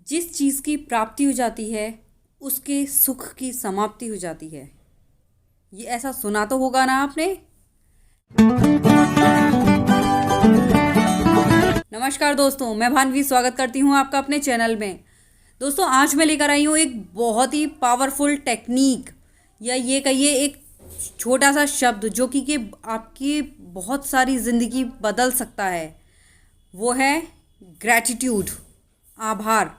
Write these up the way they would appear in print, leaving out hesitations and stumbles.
जिस चीज़ की प्राप्ति हो जाती है उसके सुख की समाप्ति हो जाती है। ये ऐसा सुना तो होगा ना आपने। नमस्कार दोस्तों, मैं भानवी स्वागत करती हूँ आपका अपने चैनल में। दोस्तों, आज मैं लेकर आई हूँ एक बहुत ही पावरफुल टेक्निक, या ये कहिए एक छोटा सा शब्द जो कि आपकी बहुत सारी ज़िंदगी बदल सकता है। वो है ग्रैटिट्यूड, आभार।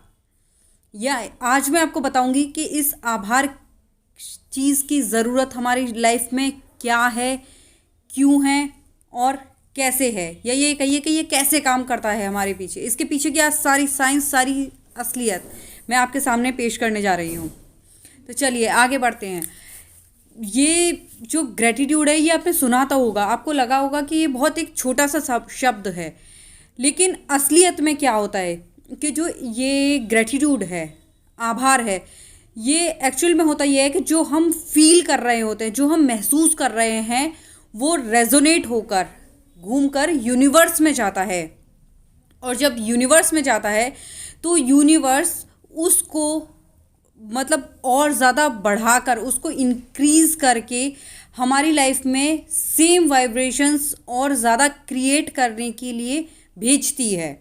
या आज मैं आपको बताऊंगी कि इस आभार चीज़ की ज़रूरत हमारी लाइफ में क्या है, क्यों है और कैसे है, या ये कहिए कि ये कैसे काम करता है हमारे पीछे, इसके पीछे की आज सारी साइंस, सारी असलियत मैं आपके सामने पेश करने जा रही हूँ। तो चलिए आगे बढ़ते हैं। ये जो ग्रेटिट्यूड है, ये आपने सुना तो होगा, आपको लगा होगा कि ये बहुत एक छोटा सा शब्द है, लेकिन असलियत में क्या होता है कि जो ये ग्रेटिट्यूड है, आभार है, ये एक्चुअल में होता ये है कि जो हम फील कर रहे होते हैं, जो हम महसूस कर रहे हैं, वो रेजोनेट होकर घूमकर यूनिवर्स में जाता है। और जब यूनिवर्स में जाता है तो यूनिवर्स उसको मतलब और ज़्यादा बढ़ाकर, उसको इंक्रीज़ करके हमारी लाइफ में सेम वाइब्रेशंस और ज़्यादा क्रिएट करने के लिए भेजती है।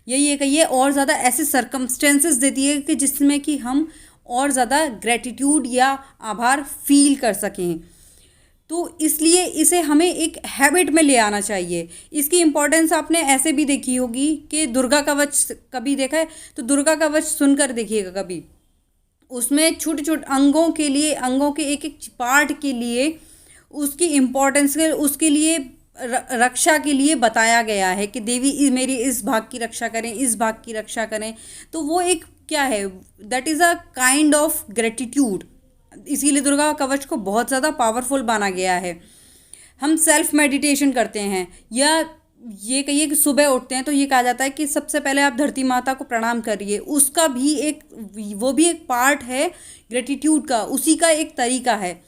ये कहिए और ज़्यादा ऐसे सर्कमस्टेंसेस देती है कि जिसमें कि हम और ज़्यादा ग्रेटिट्यूड या आभार फील कर सकें। तो इसलिए इसे हमें एक हैबिट में ले आना चाहिए। इसकी इम्पोर्टेंस आपने ऐसे भी देखी होगी कि दुर्गा कवच कभी देखा है तो दुर्गा कवच सुनकर देखिएगा कभी। उसमें छोटे छोटे अंगों के लिए, अंगों के एक एक पार्ट के लिए उसकी इम्पोर्टेंस के, उसके लिए रक्षा के लिए बताया गया है कि देवी मेरी इस भाग की रक्षा करें, इस भाग की रक्षा करें। तो वो एक क्या है, that is a kind of gratitude. इसीलिए दुर्गा कवच को बहुत ज़्यादा पावरफुल माना गया है। हम सेल्फ मेडिटेशन करते हैं, या ये कहिए कि सुबह उठते हैं तो ये कहा जाता है कि सबसे पहले आप धरती माता को प्रणाम करिए। उसका भी एक, वो भी एक पार्ट है ग्रेटिट्यूड का, उसी का एक तरीका है।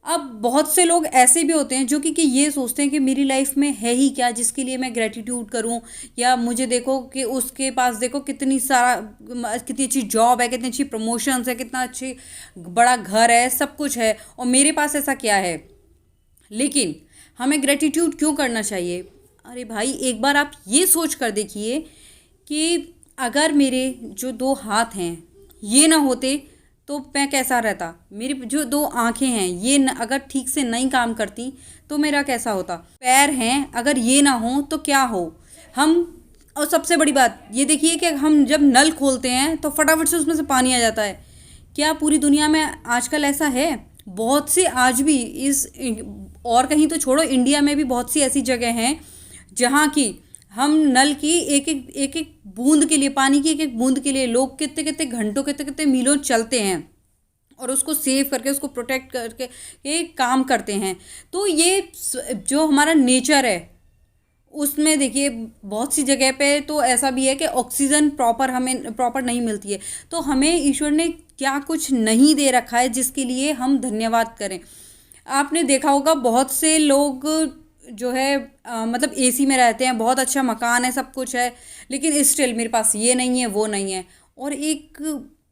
अब बहुत से लोग ऐसे भी होते हैं जो कि ये सोचते हैं कि मेरी लाइफ में है ही क्या जिसके लिए मैं ग्रेटिट्यूड करूं, या मुझे देखो कि उसके पास देखो कितनी अच्छी जॉब है, कितनी अच्छी प्रमोशंस है, कितना अच्छी बड़ा घर है, सब कुछ है, और मेरे पास ऐसा क्या है। लेकिन हमें ग्रेटिट्यूड क्यों करना चाहिए? अरे भाई, एक बार आप ये सोच कर देखिए कि अगर मेरे जो दो हाथ हैं ये ना होते तो मैं कैसा रहता। मेरी जो दो आंखें हैं ये अगर ठीक से नहीं काम करती तो मेरा कैसा होता। पैर हैं, अगर ये ना हो तो क्या हो हम। और सबसे बड़ी बात ये देखिए कि हम जब नल खोलते हैं तो फटाफट से उसमें से पानी आ जाता है। क्या पूरी दुनिया में आजकल ऐसा है? बहुत से आज भी इस, और कहीं तो छोड़ो, इंडिया में भी बहुत सी ऐसी जगह हैं जहाँ की हम नल की एक एक बूंद के लिए, पानी की एक एक बूंद के लिए लोग कितने कितने घंटों, कितने कितने मीलों चलते हैं और उसको सेव करके, उसको प्रोटेक्ट करके ये काम करते हैं। तो ये जो हमारा नेचर है उसमें देखिए बहुत सी जगह पे तो ऐसा भी है कि ऑक्सीजन हमें प्रॉपर नहीं मिलती है। तो हमें ईश्वर ने क्या कुछ नहीं दे रखा है जिसके लिए हम धन्यवाद करें। आपने देखा होगा बहुत से लोग जो है मतलब एसी में रहते हैं, बहुत अच्छा मकान है, सब कुछ है, लेकिन स्टिल मेरे पास ये नहीं है, वो नहीं है। और एक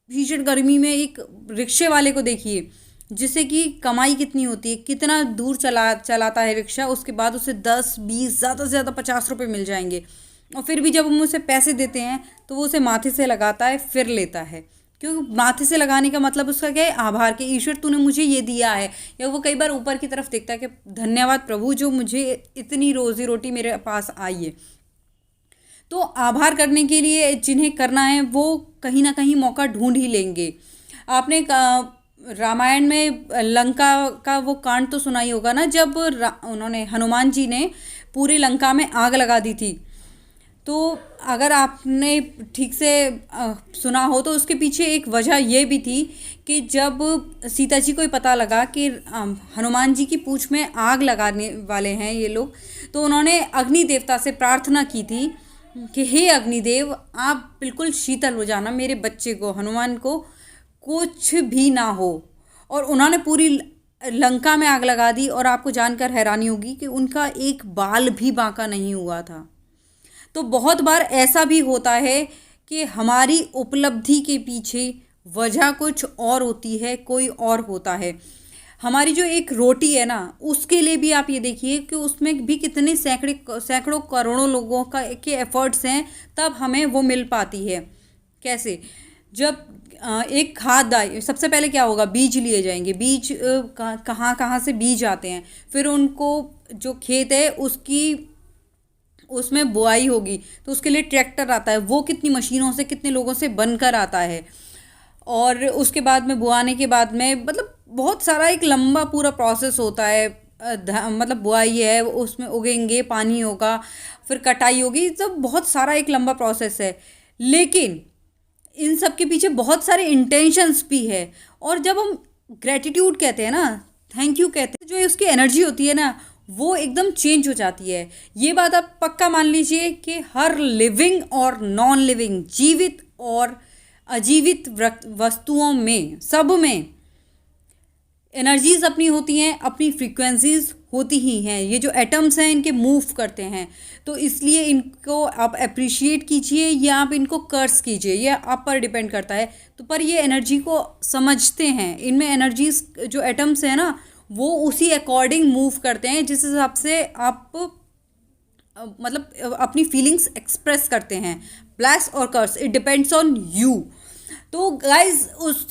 भीषण गर्मी में एक रिक्शे वाले को देखिए जिससे कि कमाई कितनी होती है, कितना दूर चलाता है रिक्शा, उसके बाद उसे 10 20 ज़्यादा से ज़्यादा 50 रुपये मिल जाएंगे, और फिर भी जब हम उसे पैसे देते हैं तो वो उसे माथे से लगाता है, फिर लेता है। क्योंकि माथे से लगाने का मतलब उसका क्या है? आभार के, ईश्वर तूने मुझे ये दिया है। या वो कई बार ऊपर की तरफ देखता है कि धन्यवाद प्रभु जो मुझे इतनी रोजी रोटी मेरे पास आई है। तो आभार करने के लिए जिन्हें करना है वो कहीं ना कहीं मौका ढूंढ ही लेंगे। आपने रामायण में लंका का वो कांड तो सुना ही होगा ना, जब उन्होंने, हनुमान जी ने पूरी लंका में आग लगा दी थी। तो अगर आपने ठीक से सुना हो तो उसके पीछे एक वजह ये भी थी कि जब सीता जी को ही पता लगा कि हनुमान जी की पूंछ में आग लगाने वाले हैं ये लोग, तो उन्होंने अग्नि देवता से प्रार्थना की थी कि हे अग्निदेव, आप बिल्कुल शीतल हो जाना, मेरे बच्चे को, हनुमान को कुछ भी ना हो। और उन्होंने पूरी लंका में आग लगा दी, और आपको जानकर हैरानी होगी कि उनका एक बाल भी बांका नहीं हुआ था। तो बहुत बार ऐसा भी होता है कि हमारी उपलब्धि के पीछे वजह कुछ और होती है, कोई और होता है। हमारी जो एक रोटी है ना, उसके लिए भी आप ये देखिए कि उसमें भी कितने सैकड़ों करोड़ों लोगों का के एफर्ट्स हैं, तब हमें वो मिल पाती है। कैसे? जब एक खाद आए, सबसे पहले क्या होगा, बीज लिए जाएंगे। बीज कहाँ कहाँ से बीज आते हैं, फिर उनको जो खेत है उसमें बुआई होगी, तो उसके लिए ट्रैक्टर आता है, वो कितनी मशीनों से, कितने लोगों से बनकर आता है। और उसके बाद में बुआने के बाद में मतलब बहुत सारा एक लंबा पूरा प्रोसेस होता है। मतलब बुआई है, उसमें उगेंगे, पानी होगा, फिर कटाई होगी, तो बहुत सारा एक लंबा प्रोसेस है। लेकिन इन सब के पीछे बहुत सारे इंटेंशंस भी है। और जब हम ग्रेटिट्यूड कहते हैं ना, थैंक यू कहते हैं, जो उसकी एनर्जी होती है ना, वो एकदम चेंज हो जाती है। ये बात आप पक्का मान लीजिए कि हर लिविंग और नॉन लिविंग, जीवित और अजीवित वस्तुओं में, सब में एनर्जीज अपनी होती हैं, अपनी फ्रीक्वेंसीज होती ही हैं। ये जो एटम्स हैं इनके मूव करते हैं, तो इसलिए इनको आप अप्रिशिएट कीजिए या आप इनको कर्स कीजिए, ये आप पर डिपेंड करता है। तो पर ये एनर्जी को समझते हैं, इनमें एनर्जीज जो एटम्स हैं ना, वो उसी अकॉर्डिंग मूव करते हैं जिस हिसाब से आप मतलब अपनी फीलिंग्स एक्सप्रेस करते हैं। ब्लेस और कर्स, इट डिपेंड्स ऑन यू। तो गाइज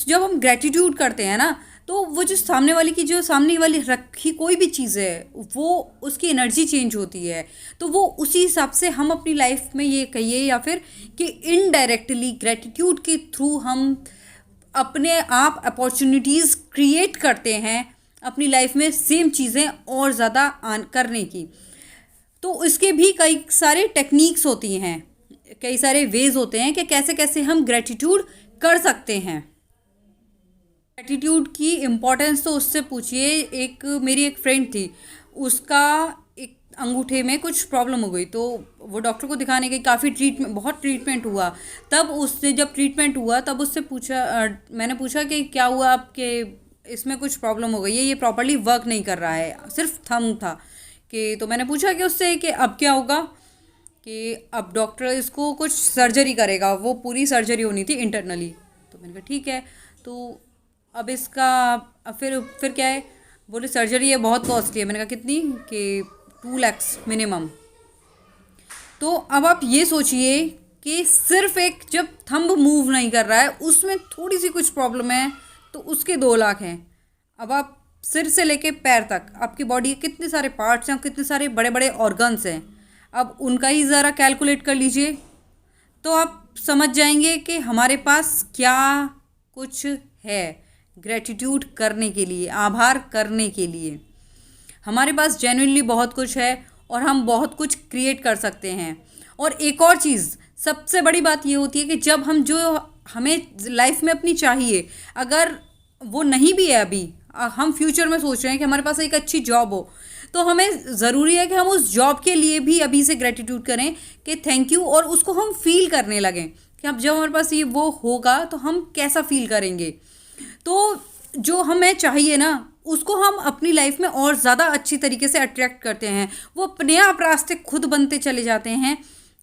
जब हम ग्रेटिट्यूड करते हैं ना, तो वो जो सामने वाली रखी कोई भी चीज़ है, वो उसकी एनर्जी चेंज होती है। तो वो उसी हिसाब से हम अपनी लाइफ में, ये कहिए या फिर कि इनडायरेक्टली ग्रेटिट्यूड के थ्रू हम अपने आप अपॉर्चुनिटीज़ क्रिएट करते हैं अपनी लाइफ में सेम चीज़ें और ज़्यादा करने की। तो इसके भी कई सारे टेक्निक्स होती हैं, कई सारे वेज होते हैं कि कैसे कैसे हम ग्रेटिट्यूड कर सकते हैं। ग्रेटिट्यूड की इम्पोर्टेंस तो उससे पूछिए। मेरी एक फ्रेंड थी, उसका एक अंगूठे में कुछ प्रॉब्लम हो गई, तो वो डॉक्टर को दिखाने गई, बहुत ट्रीटमेंट हुआ। तब उससे जब ट्रीटमेंट हुआ, तब उससे मैंने पूछा कि क्या हुआ आपके, इसमें कुछ प्रॉब्लम हो गई है, ये प्रॉपर्ली वर्क नहीं कर रहा है, सिर्फ थंब था कि। तो मैंने पूछा कि उससे कि अब क्या होगा, कि अब डॉक्टर इसको कुछ सर्जरी करेगा, वो पूरी सर्जरी होनी थी इंटरनली। तो मैंने कहा ठीक है। तो अब इसका फिर क्या है, बोले सर्जरी है, बहुत कॉस्टली है। मैंने कहा कितनी, कि 2 लाख मिनिमम। तो अब आप ये सोचिए कि सिर्फ एक जब थंब मूव नहीं कर रहा है, उसमें थोड़ी सी कुछ प्रॉब्लम है, तो उसके 2 लाख हैं। अब आप सिर से लेके पैर तक आपकी बॉडी के कितने सारे पार्ट्स हैं, कितने सारे बड़े बड़े ऑर्गन्स हैं, अब उनका ही ज़रा कैलकुलेट कर लीजिए, तो आप समझ जाएंगे कि हमारे पास क्या कुछ है ग्रेटिट्यूड करने के लिए, आभार करने के लिए। हमारे पास जेन्युइनली बहुत कुछ है और हम बहुत कुछ क्रिएट कर सकते हैं। और एक और चीज़, सबसे बड़ी बात ये होती है कि जब हम जो हमें लाइफ में अपनी चाहिए, अगर वो नहीं भी है अभी, हम फ्यूचर में सोच रहे हैं कि हमारे पास एक अच्छी जॉब हो, तो हमें ज़रूरी है कि हम उस जॉब के लिए भी अभी से ग्रेटिट्यूड करें कि थैंक यू, और उसको हम फील करने लगें कि अब जब हमारे पास ये वो होगा तो हम कैसा फील करेंगे। तो जो हमें चाहिए ना, उसको हम अपनी लाइफ में और ज़्यादा अच्छी तरीके से अट्रैक्ट करते हैं। वो अपने आप रास्ते खुद बनते चले जाते हैं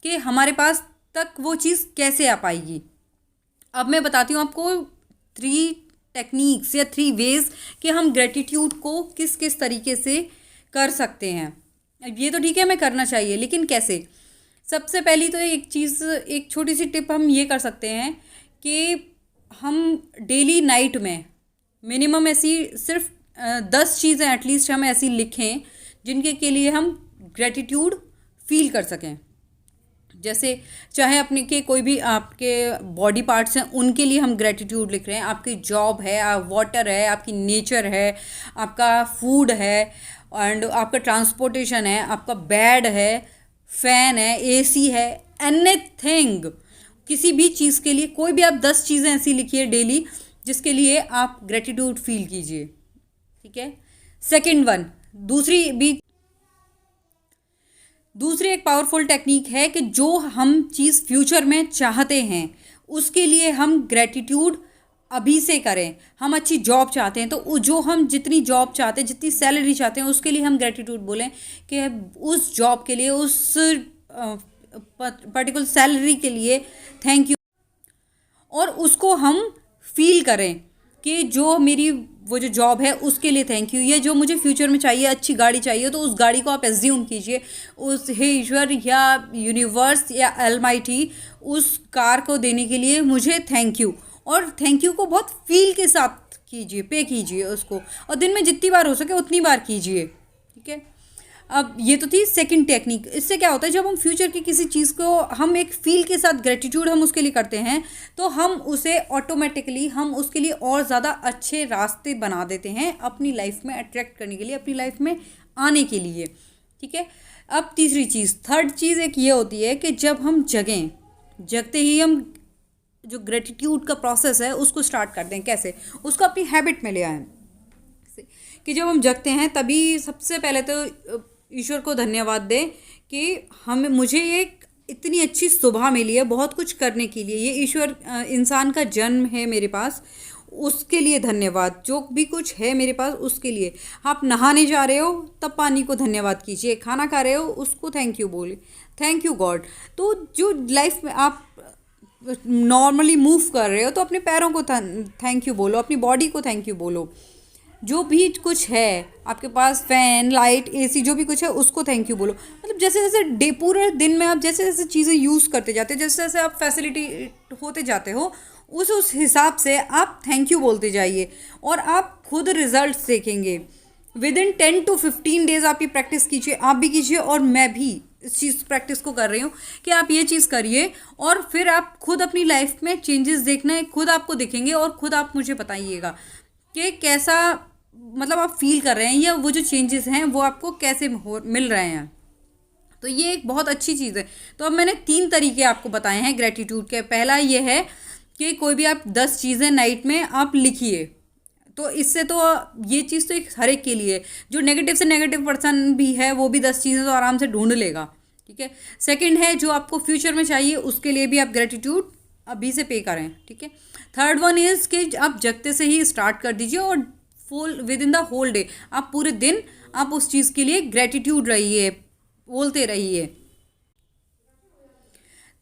कि हमारे पास तक वो चीज़ कैसे आ पाएगी। अब मैं बताती हूँ आपको 3 टेक्निक्स या 3 वेज कि हम ग्रेटिट्यूड को किस किस तरीके से कर सकते हैं। ये तो ठीक है, हमें करना चाहिए, लेकिन कैसे। सबसे पहली तो एक छोटी सी टिप हम ये कर सकते हैं कि हम डेली नाइट में मिनिमम ऐसी सिर्फ 10 चीज़ें एटलीस्ट हम ऐसी लिखें जिनके के लिए हम ग्रेटिट्यूड फील कर सकें। जैसे चाहे अपने के कोई भी आपके बॉडी पार्ट्स हैं, उनके लिए हम ग्रेटिट्यूड लिख रहे हैं, आपकी जॉब है, वाटर है, आपकी नेचर है, आपका फूड है, एंड आपका ट्रांसपोर्टेशन है, आपका बेड है, फ़ैन है, एसी है, एनीथिंग, किसी भी चीज़ के लिए कोई भी आप 10 चीज़ें ऐसी लिखिए डेली जिसके लिए आप ग्रेटिट्यूड फील कीजिए। ठीक है। सेकंड वन, दूसरी एक पावरफुल टेक्निक है कि जो हम चीज़ फ्यूचर में चाहते हैं उसके लिए हम ग्रेटिट्यूड अभी से करें। हम अच्छी जॉब चाहते हैं, तो जो हम जितनी जॉब चाहते हैं, जितनी सैलरी चाहते हैं, उसके लिए हम ग्रेटिट्यूड बोलें कि उस जॉब के लिए, उस पर्टिकुलर सैलरी के लिए थैंक यू। और उसको हम फील करें कि जो मेरी वो जो जॉब है उसके लिए थैंक यू, ये जो मुझे फ्यूचर में चाहिए, अच्छी गाड़ी चाहिए, तो उस गाड़ी को आप एज्यूम कीजिए उस हे ईश्वर या यूनिवर्स या अलमाइटी उस कार को देने के लिए मुझे थैंक यू। और थैंक यू को बहुत फील के साथ कीजिए, पे कीजिए उसको, और दिन में जितनी बार हो सके उतनी बार कीजिए, ठीक है। अब ये तो थी सेकंड टेक्निक। इससे क्या होता है, जब हम फ्यूचर की किसी चीज़ को हम एक फील के साथ ग्रेटिट्यूड हम उसके लिए करते हैं, तो हम उसे ऑटोमेटिकली हम उसके लिए और ज़्यादा अच्छे रास्ते बना देते हैं अपनी लाइफ में अट्रैक्ट करने के लिए, अपनी लाइफ में आने के लिए, ठीक है। अब तीसरी चीज़, थर्ड चीज़ एक ये होती है कि जब हम जगें, जगते ही हम जो ग्रेटिट्यूड का प्रोसेस है उसको स्टार्ट कर दें। कैसे? उसको अपनी हैबिट में ले आएँ कि जब हम जगते हैं तभी सबसे पहले तो ईश्वर को धन्यवाद दें कि मुझे एक इतनी अच्छी सुबह मिली है बहुत कुछ करने के लिए। ये ईश्वर इंसान का जन्म है मेरे पास, उसके लिए धन्यवाद। जो भी कुछ है मेरे पास उसके लिए। आप नहाने जा रहे हो तब पानी को धन्यवाद कीजिए, खाना खा रहे हो उसको थैंक यू बोले, थैंक यू गॉड। तो जो लाइफ में आप नॉर्मली मूव कर रहे हो तो अपने पैरों को थैंक यू बोलो, अपनी बॉडी को थैंक यू बोलो। जो भी कुछ है आपके पास, फैन, लाइट, एसी, जो भी कुछ है उसको थैंक यू बोलो। मतलब जैसे जैसे पूरे दिन में आप जैसे जैसे चीज़ें यूज़ करते जाते हो, जैसे जैसे आप फैसिलिटी होते जाते हो, उस हिसाब से आप थैंक यू बोलते जाइए और आप खुद रिजल्ट्स देखेंगे। विद इन 10 to 15 डेज आप ये प्रैक्टिस कीजिए, आप भी कीजिए और मैं भी इस चीज़ प्रैक्टिस को कर रही हूँ कि आप ये चीज़ करिए और फिर आप खुद अपनी लाइफ में चेंजेस देखना है, खुद आपको दिखेंगे और खुद आप मुझे बताइएगा कि कैसा मतलब आप फील कर रहे हैं या वो जो चेंजेस हैं वो आपको कैसे मिल रहे हैं। तो ये एक बहुत अच्छी चीज़ है। तो अब मैंने 3 तरीके आपको बताए हैं ग्रेटिट्यूड के। पहला ये है कि कोई भी आप 10 चीज़ें नाइट में आप लिखिए, तो इससे तो ये चीज़ तो एक हर एक के लिए, जो नेगेटिव से नेगेटिव पर्सन भी है वो भी 10 चीज़ें तो आराम से ढूंढ लेगा, ठीक है। सेकंड है जो आपको फ्यूचर में चाहिए उसके लिए भी आप ग्रेटिट्यूड अभी से पे करें, ठीक है। थर्ड वन इज़ कि आप जगते से ही स्टार्ट कर दीजिए और full within the whole day आप पूरे दिन आप उस चीज़ के लिए ग्रेटिट्यूड रहिए, बोलते रहिए।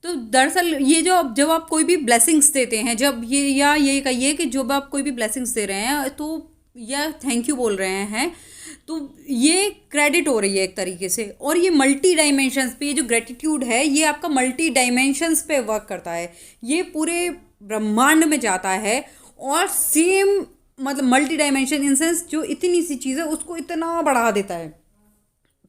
तो दरअसल ये जो जब आप कोई भी ब्लेसिंग्स देते हैं, जब ये कहिए कि जब आप कोई भी ब्लेसिंग्स दे रहे हैं तो या थैंक यू बोल रहे हैं, तो ये क्रेडिट हो रही है एक तरीके से। और ये मल्टी डायमेंशंस पे, ये जो ग्रेटिट्यूड है ये आपका मल्टी डायमेंशंस पे वर्क करता है, ये पूरे ब्रह्मांड में जाता है और सेम मतलब मल्टी डायमेंशन इन सेंस जो इतनी सी चीज़ है उसको इतना बढ़ा देता है।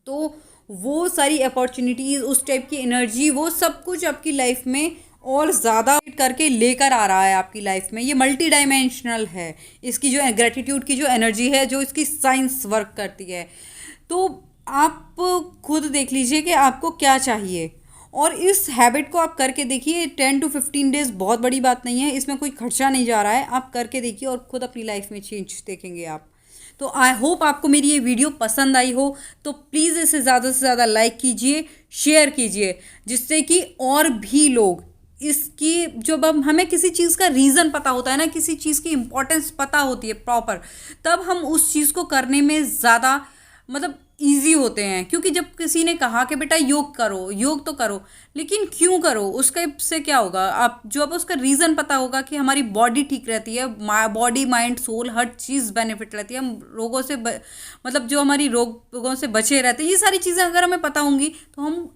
तो वो सारी अपॉर्चुनिटीज़, उस टाइप की एनर्जी, वो सब कुछ आपकी लाइफ में और ज़्यादा करके लेकर आ रहा है आपकी लाइफ में। ये मल्टी डायमेंशनल है, इसकी जो ग्रेटिट्यूड की जो एनर्जी है, जो इसकी साइंस वर्क करती है। तो आप खुद देख लीजिए कि आपको क्या चाहिए और इस हैबिट को आप करके देखिए। 10 to 15 डेज़ बहुत बड़ी बात नहीं है, इसमें कोई खर्चा नहीं जा रहा है। आप करके देखिए और खुद अपनी लाइफ में चेंज देखेंगे आप। तो आई होप आपको मेरी ये वीडियो पसंद आई हो, तो प्लीज़ इसे ज़्यादा से ज़्यादा लाइक कीजिए, शेयर कीजिए, जिससे कि और भी लोग इसकी, जब हमें किसी चीज़ का रीज़न पता होता है ना, किसी चीज़ की इम्पोर्टेंस पता होती है प्रॉपर, तब हम उस चीज़ को करने में ज़्यादा मतलब ईजी होते हैं। क्योंकि जब किसी ने कहा कि बेटा योग करो, योग तो करो, लेकिन क्यों करो, उसका से क्या होगा, आप जो अब उसका रीज़न पता होगा कि हमारी बॉडी ठीक रहती है, बॉडी, माइंड, सोल, हर चीज़ बेनिफिट रहती है, हम रोगों से मतलब जो हमारी रोगों से बचे रहते हैं, ये सारी चीज़ें अगर हमें पता होंगी तो हम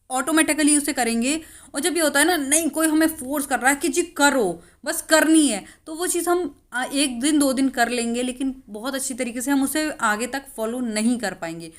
ऑटोमेटिकली उसे करेंगे। और जब ये होता है ना, नहीं कोई हमें फोर्स कर रहा है कि जी करो, बस करनी है, तो वो चीज़ हम 1 दिन 2 दिन कर लेंगे, लेकिन बहुत अच्छी तरीके से हम उसे आगे तक फॉलो नहीं कर पाएंगे।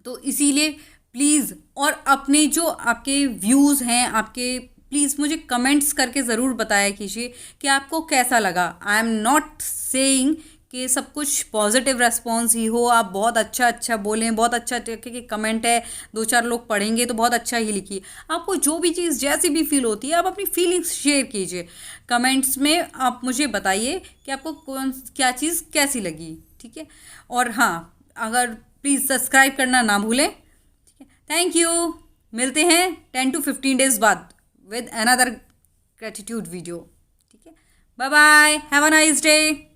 तो इसीलिए प्लीज़, और अपने जो आपके व्यूज़ हैं आपके, प्लीज़ मुझे कमेंट्स करके ज़रूर बताया कीजिए कि आपको कैसा लगा। आई एम नॉट सेइंग कि सब कुछ पॉजिटिव रेस्पॉन्स ही हो, आप बहुत अच्छा बोलें, बहुत अच्छा कि कमेंट है 2-4 लोग पढ़ेंगे तो बहुत अच्छा ही लिखिए। आपको जो भी चीज़ जैसी भी फील होती है, आप अपनी फीलिंग्स शेयर कीजिए कमेंट्स में। आप मुझे बताइए कि आपको क्या चीज़ कैसी लगी, ठीक है। और हाँ, अगर प्लीज़ सब्सक्राइब करना ना भूलें, ठीक है। Thank you. मिलते हैं 10 to 15 डेज़ बाद विद अनदर ग्रेटिट्यूड वीडियो, ठीक है। Bye bye, have a nice day.